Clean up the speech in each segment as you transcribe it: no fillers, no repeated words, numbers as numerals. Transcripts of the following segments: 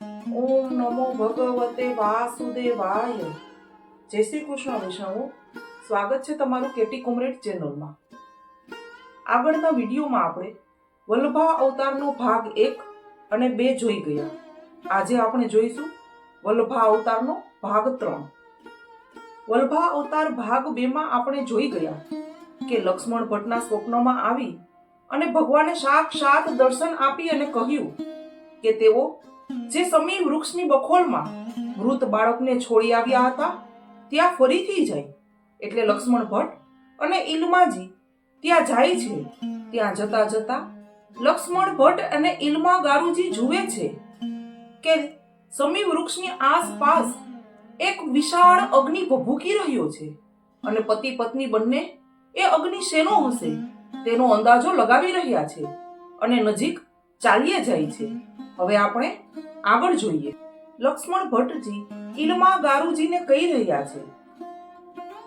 ઓમ નમો ભગવતે વાસુદેવાય. જય શ્રી કૃષ્ણ વૈષ્ણવો, સ્વાગત છે તમારું કેટી કોમરેડ ચેનલમાં. આગળના વિડીયોમાં આપણે વલ્લભા અવતારનો ભાગ 1 અને 2 જોઈ ગયા. આજે આપણે જોઈશું વલ્લભા અવતારનો ભાગ 3. વલ્લભા અવતાર ભાગ 2 માં આપણે જોઈ ગયા કે લક્ષ્મણ ભટ્ટના સ્વપ્નમાં આવી અને ભગવાને સાક્ષાત દર્શન આપી અને કહ્યું કે તેઓ જે સમી વૃક્ષની બખોલમાં મૃત બાળકને છોડી આવ્યા હતા ત્યાં ફરીથી જાય. એટલે લક્ષ્મણ ભટ્ટ અને ઈલમાજી ત્યાં જાય છે. ત્યાં જતા જતા લક્ષ્મણ ભટ્ટ અને ઈલમા ગારુજી જુએ છે કે સમી વૃક્ષની આસપાસ એક વિશાળ અગ્નિ ભભૂકી રહ્યો છે અને પતિ પત્ની બંને એ અગ્નિ શેનો હશે તેનો અંદાજો લગાવી રહ્યા છે અને નજીક ચાલ્યે જાય છે. હવે આપણે આગળ જોઈએ. લક્ષ્મણ ભટ્ટજી ઈલમા ગારુજીને કહી રહ્યા છે,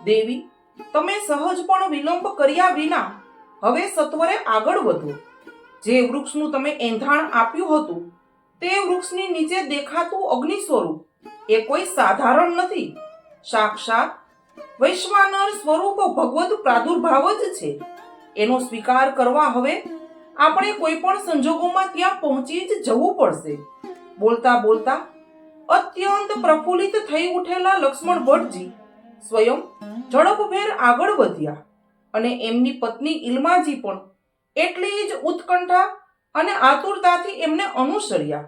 દેવી, તમે સહજ પણ વિલંબ કર્યા વિના હવે સત્વરે આગળ વધો. જે વૃક્ષનું તમે એંધાણ આપ્યું હતું તે વૃક્ષની નીચે દેખાતું અગ્નિ સ્વરૂપ એ કોઈ સાધારણ નથી. સાક્ષાત વૈશ્વાનર સ્વરૂપ ભગવદ પ્રાદુર્ભાવ જ છે. એનો સ્વીકાર કરવા હવે આપણે કોઈ પણ સંજોગોમાં ત્યાં પહોંચી જ જવું પડશે. બોલતા બોલતા અત્યંત પ્રફુલ્લિત થઈ ઉઠેલા લક્ષ્મણ ભટ્ટજી સ્વયં ઝડપભેર આગળ વધ્યા અને એમની પત્ની ઈલમાજી પણ એટલી જ ઉત્કંઠા અને આતુરતાથી એમને અનુસર્યા.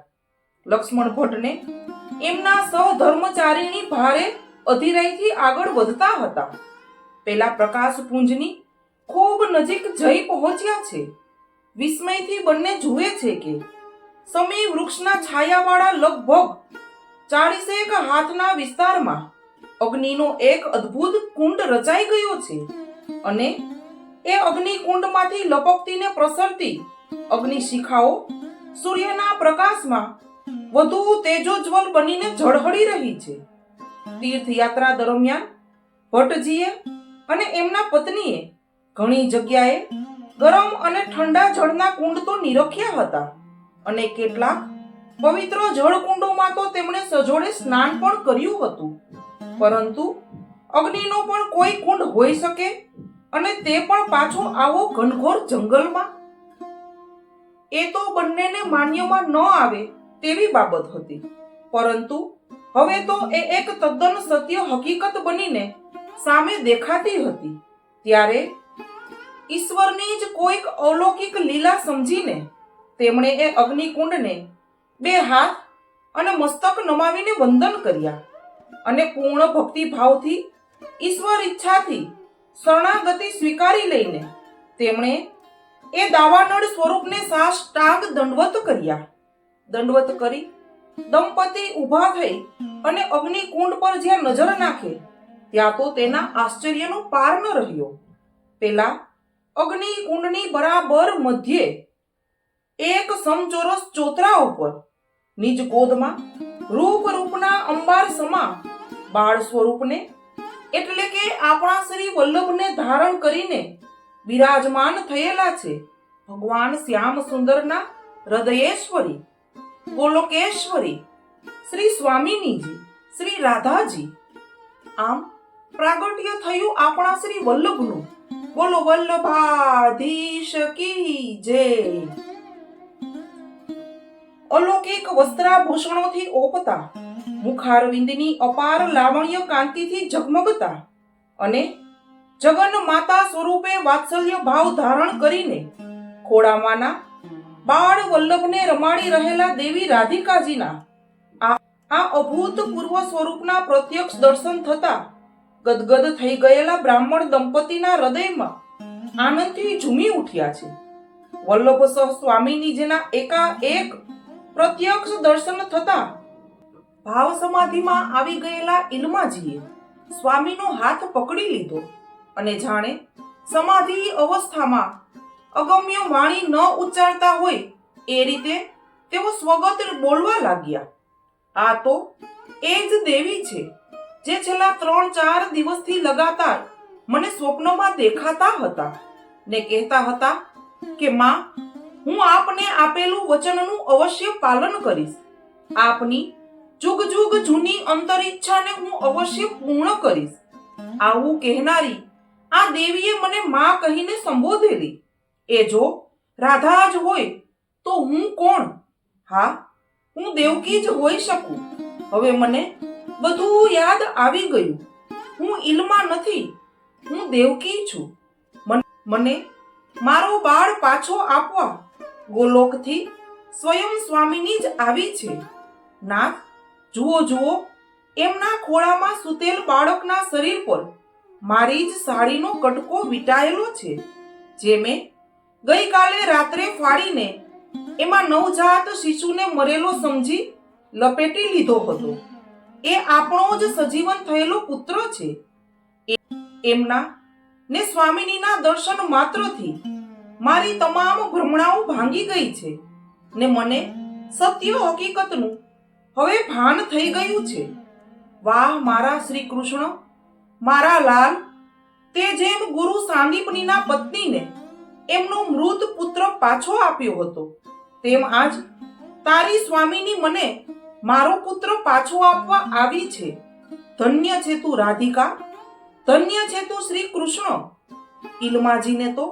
લક્ષ્મણ ભટ્ટને એમના સહધર્મચારીણી ભારે અધીરાઈથી આગળ વધતા હતા. પેલા પ્રકાશપુંજની ખૂબ નજીક જઈ પહોંચ્યા છે. વિસ્મયથી બંને જુએ છે કે સમી વૃક્ષના છાયાવાળા લગભગ 40 હાથના વિસ્તારમાં અગ્નિનો એક અદ્ભુત કુંડ રચાઈ ગયો છે અને એ અગ્નિકુંડમાંથી લપકતીને પ્રસરતી અગ્નિ શિખાઓ સૂર્યના પ્રકાશમાં વધુ તેજોજ્વલ બનીને ઝળહળી રહી છે. તીર્થયાત્રા દરમિયાન ભટ્ટજીએ અને એમના પત્નીએ ઘણી જગ્યાએ ગરમ અને ઠંડા જળના કુંડ તો નિરખ્યા હતા અને કેટલાક પવિત્ર જળકુંડોમાં તો તેમણે સજોડે સ્નાન પણ કર્યું હતું. પરંતુ અગ્નિનો પણ કોઈ કુંડ હોઈ શકે અને તે પણ પાછો આવો ઘનઘોર જંગલમાં, એ તો બંનેને માન્યમાં ન આવે તેવી બાબત હતી. પરંતુ હવે તો એ એક તદ્દન સત્ય હકીકત બનીને સામે દેખાતી હતી. ત્યારે ઈશ્વરની જ કોઈક અલૌકિક લીલા સમજીને તેમણે એ અગ્નિકુંડને 2 હાથ અને મસ્તક નમાવીને વંદન કર્યા અને પૂર્ણ ભક્તિભાવથી ઈશ્વર ઈચ્છાથી શરણાગતિ સ્વીકારી લઈને તેમણે એ દાવાનળ સ્વરૂપને સાષ્ટાંગ દંડવત કર્યા. દંડવત કરી દંપતી ઊભા થઈ અને અગ્નિકુંડ પર જ્યાં નજર નાખે ત્યાં તો તેના આશ્ચર્યનો પાર ન રહ્યો. પેલા અગ્નિકુંડની બરાબર મધ્યે એક સમચોરસ ચોતરા ઉપર નિજ ગોદમાં રૂપના અંબાર સમા બાળ સ્વરૂપને એટલે કે આપણા શ્રી વલ્લભને ધારણ કરીને બિરાજમાન થયેલા છે ભગવાન શ્યામ સુંદરના હૃદયેશ્વરી, ગોલોકેશ્વરી, શ્રી સ્વામિનીજી, શ્રી રાધાજી. આમ પ્રાગટ્ય થયું આપણા શ્રી વલ્લભનું. બોલો વલ્લભાધીશ કી જય. અલૌકિક વસ્ત્રાભૂષણોથી ઓપતા, મુખારવિંદની અપાર લાવણ્ય કાંતિથી ઝગમગતા અને જગન માતા સ્વરૂપે વાત્સલ્ય ભાવ ધારણ કરીને ખોડામાંના બાળ વલ્લભને રમાડી રહેલા દેવી રાધિકાજીના આ અભૂતપૂર્વ સ્વરૂપના પ્રત્યક્ષ દર્શન થતા ગદગદ થઈ ગયેલા બ્રાહ્મણ દંપતીના હૃદયમાં આનંદથી ઝૂમી ઉઠ્યા છે. વલ્લભ સહ સ્વામીનીજીના એકાએક પ્રત્યક્ષ દર્શન થતા ભાવ સમાધિમાં આવી ગયેલા ઈલમાજીએ સ્વામીનો હાથ પકડી લીધો અને જાણે સમાધિ અવસ્થામાં અગમ્ય વાણી ન ઉચ્ચારતા હોય એ રીતે તેઓ સ્વગત બોલવા લાગ્યા. આ તો એ જ દેવી છે જે છેલ્લા 3-4 દિવસથી લગાતાર મને સ્વપ્નમાં દેખાતા હતા ને કહેતા હતા કે માં, હું આપને આપેલું વચનનું અવશ્ય પાલન કરીશ. આપની જુગ જુગ જૂની અંતરિચ્છાને હું અવશ્ય પૂર્ણ કરીશ. આવું કહેનારી આ દેવીએ મને માં કહીને સંબોધેલી. એ જો રાધા જ હોય તો હું કોણ? હા, હું દેવકી જ હોઈ શકું. હવે મને બધું યાદ આવી ગયું. હું ઈલમા નથી, હું દેવકી છું. મને મારો બાળ પાછો આપવા ગોલોકથી સ્વયં સ્વામિની જ આવી છે. નાથ, જુઓ જુઓ, એમના ખોળામાં સૂતેલ બાળકના શરીર પર મારી જ સાડીનો કટકો વીંટાયેલો છે, જે મેં ગઈકાલે રાત્રે ફાડીને એમાં નવજાત શિશુને મરેલો સમજી લપેટી લીધો હતો. એ આપણો જ સજીવન થયેલો પુત્ર છે. એમના ને સ્વામિનીના દર્શન માત્રથી મારી તમામ ભ્રમણાઓ ભાંગી ગઈ છે ને મને સત્ય હકીકતનું હવે ભાન થઈ ગયું છે. વાહ મારા શ્રી કૃષ્ણ, મારા લાલ, તે જેમ ગુરુ સાંદીપનીના પત્નીને એમનો મૃત પુત્ર પાછો આપ્યો હતો, તેમ આજ તારી સ્વામીની મને મારો પુત્ર પાછો આપવા આવી છે. ધન્ય છે તું રાધિકા, ધન્ય છે તું શ્રી કૃષ્ણ. ઈલમાજીને તો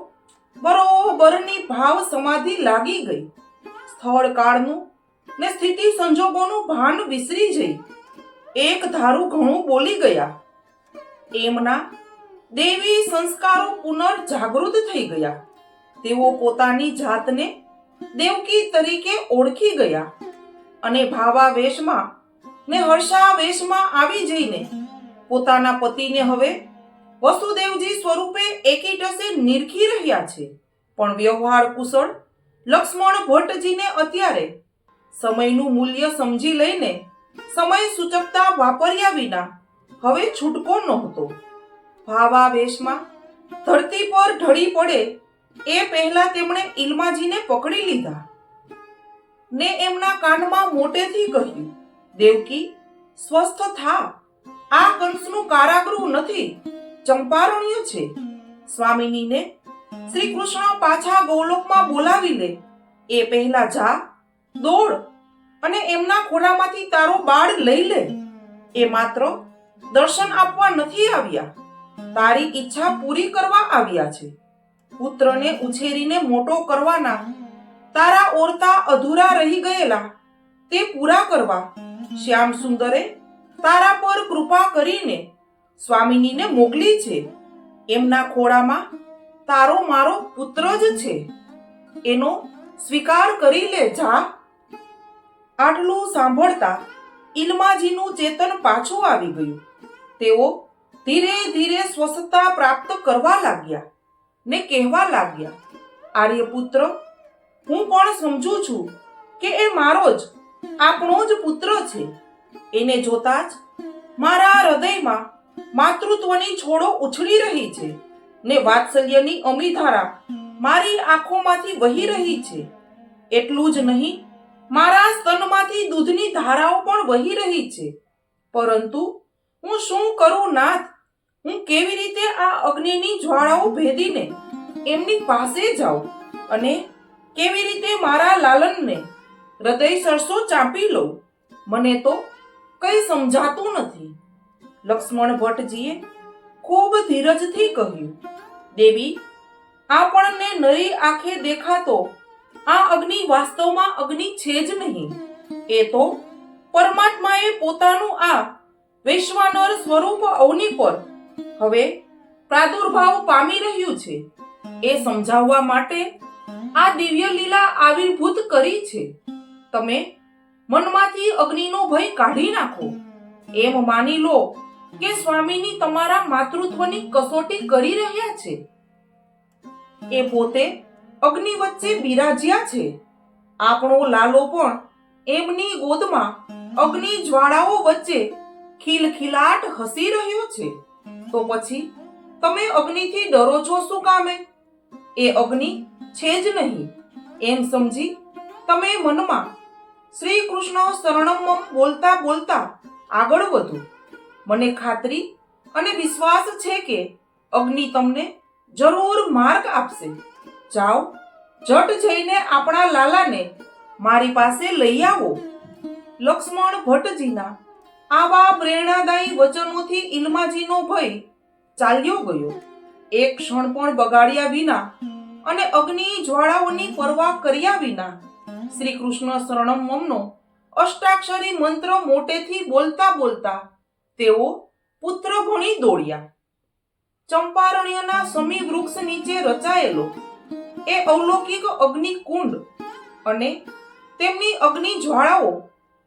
બરોબરની ભાવ સમાધિ લાગી ગઈ. સ્થળ કાળનું ને સ્થિતિ સંજોગોનું ભાન વિસરી જઈ એક ધારું ઘણું બોલી ગયા. એમના દેવી સંસ્કારો પુનર્જાગૃત થઈ ગયા. તેઓ પોતાની જાતને દેવકી તરીકે ઓળખી ગયા અને ભાવાવેશમાં ને હર્ષાવેશમાં આવી જઈને પોતાના પતિને હવે વસુદેવજી સ્વરૂપે એકીટસે નિરખી રહ્યા છે. પણ વ્યવહાર કુશળ લક્ષ્મણ ભટ્ટજીને અત્યારે સમયનું મૂલ્ય સમજી લઈને સમય સૂચકતા વાપર્યા વિના હવે છૂટકો નહોતો. ભાવાવેશમાં ધરતી પર ઢળી પડે એ પહેલા તેમણે ઈલમાજીને પકડી લીધા ને એમના કાનમાં મોટેથી કહ્યું, દેવકી, સ્વસ્થ થા. આ કંસનું કારાગૃહ નથી, ચંપારણ્ય છે. સ્વામિનીને શ્રી કૃષ્ણ પાછા ગૌલોકમાં બોલાવી લે એ પહેલા જા, દોડ અને એમના ખોળામાંથી તારો બાળ લઈ લે. એ માત્ર દર્શન આપવા નથી આવ્યા, તારી ઈચ્છા પૂરી કરવા આવ્યા છે. પુત્રને ઉછેરીને મોટો કરવાના તારા ઓરતા અધૂરા રહી ગયેલા તે પૂરા કરવા શ્યામ સુંદરે તારા પર કૃપા કરીને સ્વામિનીને મોકલી છે. એમના ખોળામાં તારો મારો પુત્ર જ છે, એનો સ્વીકાર કરી લે, જા. આટલું સાંભળતા ઈલમાજીનું ચેતન પાછું આવી ગયું. તેઓ ધીરે ધીરે સ્વસ્થતા પ્રાપ્ત કરવા લાગ્યા ને કહેવા લાગ્યા, આર્યપુત્ર, હું પણ સમજુ છું કે એ મારો જ આપણો જ પુત્ર છે. એને જોતા જ મારા હૃદયમાં માતૃત્વની છોડો ઉછળી રહી છે ને વાત્સલ્યની અમીધારા મારી આંખોમાંથી વહી રહી છે. એટલું જ નહીં, મારા સ્તનમાંથી દૂધની ધારાઓ પણ વહી રહી છે. પરંતુ હું શું કરું નાથ? હું કેવી રીતે આ અગ્નિની જ્વાળાઓ ભેદીને એમની પાસે જાઉં અને કેવી રીતે મારા લાલનને હૃદય સરસો ચાંપી લઉં? મને તો કંઈ સમજાતું નથી. લક્ષ્મણ ભટ્ટજીએ ખૂબ ધીરજથી કહ્યું, દેવી, આપણને નરી આંખે દેખાતો આ અગ્નિ વાસ્તવમાં અગ્નિ છે જ નહીં. એ તો પરમાત્માએ પોતાનું આ વૈશ્વાનર સ્વરૂપ અવની પર હવે પ્રાદુર્ભાવ પામી રહ્યું છે. એ સમજાવવા માટે આ દિવ્ય લીલા આવિર્ભૂત કરી છે. તમે મનમાંથી અગ્નિનો ભય કાઢી નાખો. એમ માની લો કે સ્વામીની તમારા માતૃત્વની કસોટી કરી રહ્યા છે. એ પોતે અગ્નિ વચ્ચે બિરાજ્યા છે. આપણો લાલો પણ એમની ગોદમાં અગ્નિ જ્વાળાઓ વચ્ચે ખિલખિલાટ હસી રહ્યો છે. તો પછી તમે અગ્નિથી ડરો છો શું કામે? એ અગ્નિ છે જ નહીં એમ સમજી તમે મનમાં શ્રી કૃષ્ણ શરણમ બોલતા બોલતા આગળ વધો. મને ખાતરી અને વિશ્વાસ છે કે અગ્નિ તમને જરૂર માર્ગ આપશે. જાઓ, જટ જઈને આપણા લાલાને મારી પાસે લઈ આવો. લક્ષ્મણ ભટ્ટજીના આવા પ્રેરણાદાયી વચનોથી ઈલ્માજીનો ભય ચાલ્યો ગયો. એક ક્ષણ પણ બગાડ્યા વિના અને અગ્નિ જ્વાળાઓની પરવા કર્યા વિના શ્રી કૃષ્ણ શરણમ મમનો અષ્ટાક્ષરી મંત્ર મોટેથી બોલતા બોલતા તેઓ પુત્ર ભણી દોડ્યા. ચંપારણ્યના સમી વૃક્ષ નીચે રચાયેલો એ અવલૌકિક અગ્નિકુંડ અને તેમની અગ્નિ જ્વાળાઓ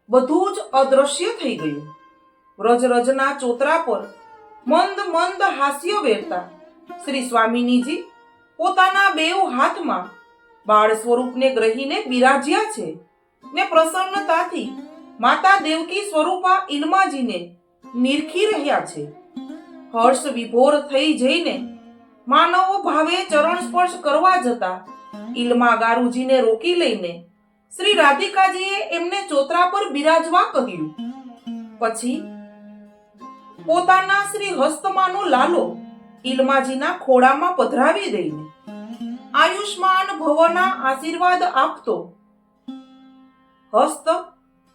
બધું જ અદ્રશ્ય થઈ ગયું. વ્રજરજના ચોતરા પર મંદ મંદ હાસ્ય વેરતા શ્રી સ્વામિનીજી પોતાના બેઉ હાથમાં બાળ સ્વરૂપને ગ્રહીને બિરાજ્યા છે ને પ્રસન્નતાથી માતા દેવકી સ્વરૂપા ઈલ્માજીને નિરખી રહ્યા છે. હર્ષ વિભોર થઈ જઈને માનવ ભાવે ચરણ સ્પર્શ કરવા જતા ઈલ્મા ગારુજીને રોકી લઈને શ્રી રાધિકાજીએ એમને ચોતરા પર બિરાજવા કહ્યું. પછી પોતાના શ્રી હસ્તમાંનો લાલો ઈલ્માજીના ખોળામાં પધરાવી દઈને આયુષ્માન ભવના આશીર્વાદ આપતો હસ્ત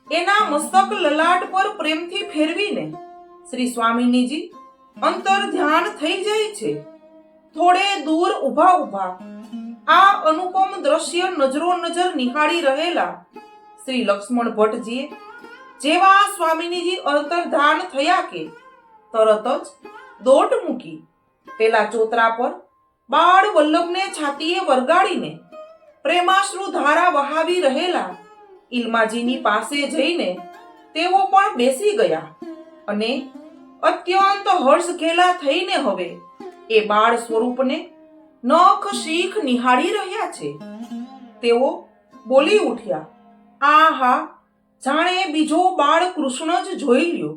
એના મસ્તક લલાટ પર પ્રેમથી ફેરવીને શ્રી સ્વામિનીજી અંતર ધ્યાન થઈ જાય છે. થોડે દૂર ઊભા ઊભા આ અનુપમ દ્રશ્ય નજરો નજર નિહાળી રહેલા શ્રી લક્ષ્મણ ભટ્ટજીએ જેવા સ્વામિનીજી અંતર્ધાન થયા કે તરત જ દોટ મૂકી પેલા ચોતરા પર બાળ વલ્લભને છાતીએ વરગાડીને પ્રેમાશ્રુ ધારા વહાવી રહેલા ઈલ્માજીની પાસે જઈને તેઓ પણ બેસી ગયા અને અત્યંત હર્ષ ઘેલા થઈને હવે એ બાળ સ્વરૂપને નખ શીખ નિહાળી રહ્યા છે. તેઓ બોલી ઉઠ્યા, આહા, જાણે બીજો બાળ કૃષ્ણ જ જોઈ લ્યો.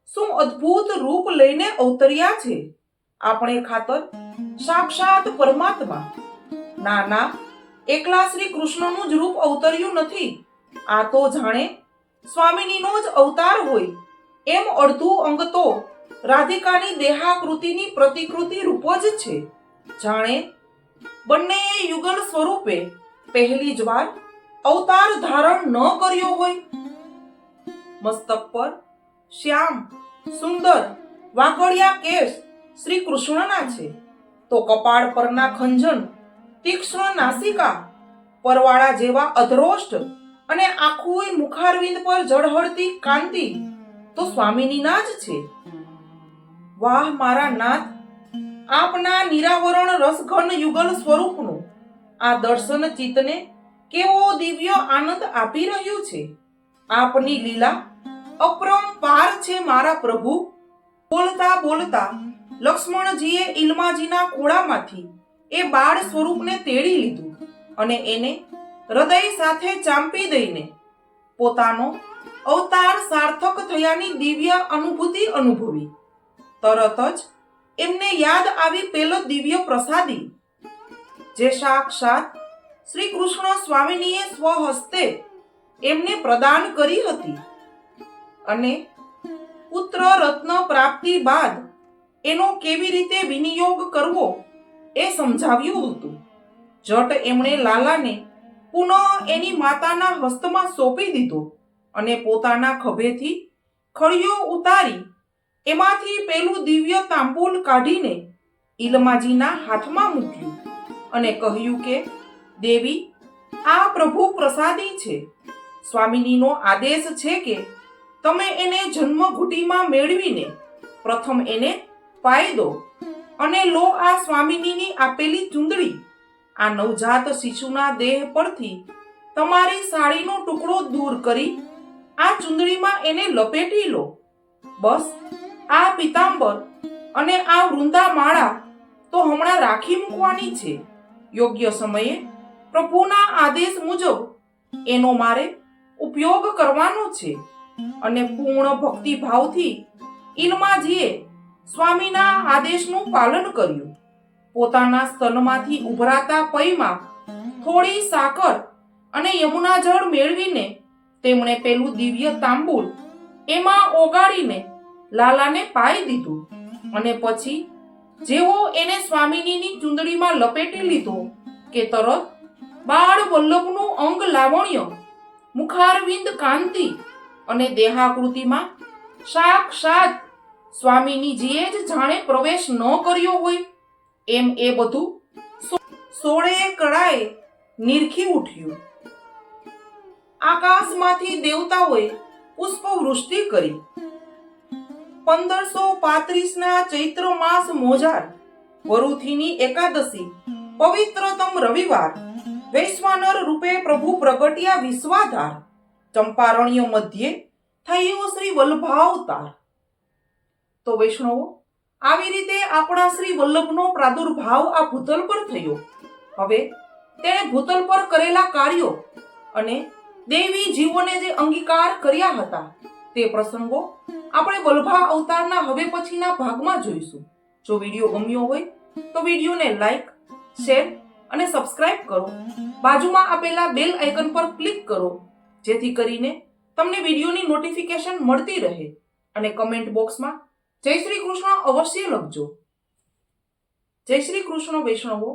શું અદ્ભુત રૂપ લઈને અવતર્યા છે આપણે ખાતર સાક્ષાત પરમાત્મા. ના ના, એકલા શ્રી કૃષ્ણનું જ રૂપ અવતર્યું નથી, આ તો જાણે સ્વામિનીનો જ અવતાર હોય એમ અડધું અંગ તો રાધિકાની દેહાકૃતિની પ્રતિકૃતિ રૂપ જ છે. જાણે બંને યુગલ સ્વરૂપે પહેલી જ વાર અવતાર ધારણ ન કર્યો હોય. મસ્તક પર શ્યામ સુંદર વાઘડિયા કેશ શ્રી કૃષ્ણના છે તો કપાળ પરના ખંજન, તીક્ષ્ણ નાસિકા, પરવાળા જેવા અધરોષ્ઠ અને આખું મુખારવિંદ પર ઝળહળતી કાંતિ તો સ્વામિનીના જ છે. વાહ મારા નાથ, આપના નિરાવરણ રસઘન યુગલ સ્વરૂપનું આ દર્શન ચિત્તને કેવો દિવ્ય આનંદ આપી રહ્યું છે. આપની લીલા અપરંપાર છે મારા પ્રભુ. બોલતા બોલતા લક્ષ્મણજીએ ઈલ્માજીના ખોળામાંથી એ બાળ સ્વરૂપને તેડી લીધું અને એને હૃદય સાથે ચાંપી દઈને પોતાનો અવતાર સાર્થક થયાની દિવ્ય અનુભૂતિ અનુભવી. તરત જ એમને યાદ આવી પેલો દિવ્ય પ્રસાદી જે સાક્ષાત શ્રી કૃષ્ણ સ્વામિનીએ સ્વહસ્તે એમને પ્રદાન કરી હતી અને પુત્ર રત્ન પ્રાપ્તિ બાદ એનો કેવી રીતે વિનિયોગ કરવો એ સમજાવ્યું હતું. જટ એમણે લાલાને પુનઃ એની માતાના હસ્તમાં સોંપી દીધો અને પોતાના ખભેથી ખળિયો ઉતારી એમાંથી પેલું દિવ્ય તાંબુલ કાઢીને ઈલ્માજીના હાથમાં મૂક્યું અને કહ્યું કે દેવી, આ પ્રભુ પ્રસાદી છે. સ્વામિનીનો આદેશ છે કે તમે એને જન્મઘૂંટીમાં મેળવીને પ્રથમ એને પાઈ દો અને લો આ સ્વામિનીની આપેલી ચૂંદડી. આ નવજાત શિશુના દેહ પરથી તમારી સાડીનો ટુકડો દૂર કરી આ ચૂંદડીમાં એને લપેટી લો. બસ આ પિતાંબર અને આ વૃંદા માળા તો હમણાં રાખી મૂકવાની છે. યોગ્ય સમયે પ્રભુના આદેશ મુજબ એનો મારે ઉપયોગ કરવાનો છે. અને પૂર્ણ ભક્તિભાવથી ઈલ્માજીએ સ્વામીના આદેશનું પાલન કર્યું. પોતાના સ્તનમાંથી ઉભરાતા પૈમાં થોડી સાકર અને યમુના જળ મેળવીને તેમણે પેલું દિવ્ય તાંબુલ એમાં ઓગાળીને લાલાને પાઈ દીધું અને પછી જેવો એને સ્વામિનીની ચૂંદડીમાં લપેટી લીધો કે તરત બાળ વલ્લભનું અંગ લાવણ્ય, મુખારવિંદ કાંતિ અને દેહાકૃતિમાં સાક્ષાત સ્વામિનીજીએ જ જાણે પ્રવેશ ન કર્યો હોય એમ એ બધું સોળે કળાએ નિરખી ઉઠ્યું. આકાશમાંથી દેવતાઓએ પુષ્પવૃષ્ટિ કરી. 1535 ચૈત્ર માસ મોજાર વરુથીની એકાદશી પવિત્રતમ રવિવાર વૈશ્વાનર રૂપે પ્રભુ પ્રગટ્યા વિશ્વાધાર. ચંપારણ્ય મધ્યે થયો શ્રી વલ્લભાવતાર. તો વૈષ્ણવો, આવી રીતે આપણા શ્રી વલ્લભનો પ્રાદુર્ભાવ આ ભૂતલ પર થયો. હવે તેણે ભૂતલ પર કરેલા કાર્યો અને દેવી જીવોને જે અંગીકાર કર્યા હતા તે પ્રસંગો આપણે વલ્લભા અવતારના હવે પછીના ભાગમાં જોઈશું. જો વિડીયો ગમ્યો હોય તો વિડીયોને લાઈક, શેર અને સબસ્ક્રાઇબ કરો. બાજુમાં આપેલા બેલ આઇકન પર ક્લિક કરો જેથી કરીને તમને વિડીયોની નોટિફિકેશન મળતી રહે. અને કમેન્ટ બોક્સમાં જય શ્રી કૃષ્ણ અવશ્ય લખજો. જય શ્રી કૃષ્ણ વૈષ્ણવો.